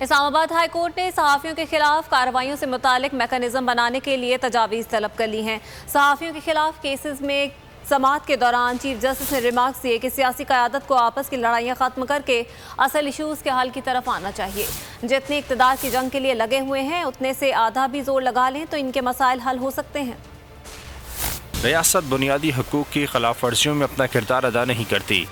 اسلام آباد high court نے صحافیوں کے خلاف کارروائیوں سے متعلق میکانزم بنانے کے لیے تجاویز طلب کر لی ہیں۔ صحافیوں کے خلاف کیسز میں سماعت کے دوران چیف جسٹس نے ریمارکس دیے کہ سیاسی قیادت کو آپس کی لڑائیاں ختم کر کے اصل ایشوز کے حل کی طرف آنا چاہیے۔ جتنے اقتدار کی جنگ کے لیے لگے ہوئے ہیں اتنے سے آدھا بھی زور لگا لیں تو ان کے مسائل حل ہو سکتے ہیں۔ ریاست بنیادی حقوق کی خلاف ورزیوں میں اپنا کردار ادا نہیں کرتی۔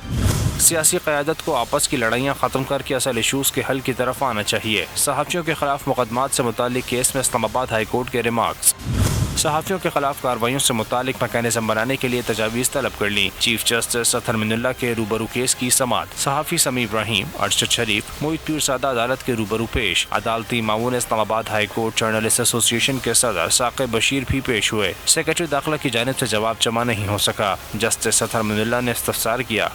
سیاسی قیادت کو آپس کی لڑائیاں ختم کر کے اصل ایشوز کے حل کی طرف آنا چاہیے۔ صحافیوں کے خلاف مقدمات سے متعلق کیس میں اسلام آباد ہائی کورٹ کے ریمارکس۔ صحافیوں کے خلاف کارروائیوں سے متعلق میکانزم بنانے کے لیے تجاویز طلب کر لی۔ چیف جسٹس اطہر من اللہ کے روبرو کیس کی سماعت۔ صحافی سمیع ابراہیم، ارشد شریف، موحد پیرزادہ عدالت کے روبرو پیش۔ عدالتی معاون اسلام آباد ہائی کورٹ جرنلسٹ ایسوسی ایشن کے صدر ثاقب بشیر بھی پیش ہوئے۔ سیکرٹری داخلہ کی جانب سے جواب جمع نہیں ہو سکا۔ جسٹس اطہر من اللہ نے استفسار کیا،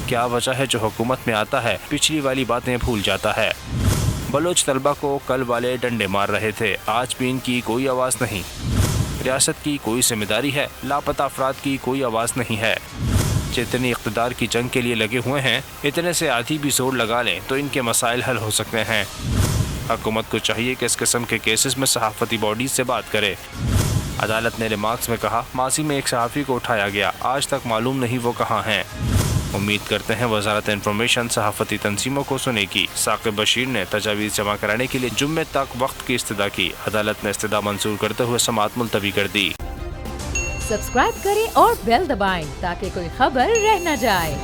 کیا وجہ ہے جو حکومت میں آتا ہے پچھلی والی باتیں بھول جاتا ہے؟ بلوچ طلبہ کو کل والے ڈنڈے مار رہے تھے، آج بھی ان کی کوئی آواز نہیں۔ ریاست کی کوئی ذمہ داری ہے؟ لاپتہ افراد کی کوئی آواز نہیں ہے۔ جتنی اقتدار کی جنگ کے لیے لگے ہوئے ہیں اتنے سے آدھی بھی زور لگا لیں تو ان کے مسائل حل ہو سکتے ہیں۔ حکومت کو چاہیے کہ اس قسم کے کیسز میں صحافتی باڈیز سے بات کرے۔ عدالت نے ریمارکس میں کہا، ماضی میں ایک صحافی کو اٹھایا گیا، آج تک معلوم نہیں وہ کہاں ہیں۔ امید کرتے ہیں وزارت انفارمیشن صحافتی تنظیموں کو سنے گی۔ ثاقب بشیر نے تجاویز جمع کرانے کے لیے جمعے تک وقت کی استدعا کی۔ عدالت نے استدعا منظور کرتے ہوئے سماعت ملتوی کر دی۔ سبسکرائب کریں اور بیل دبائیں تاکہ کوئی خبر رہ نہ جائے۔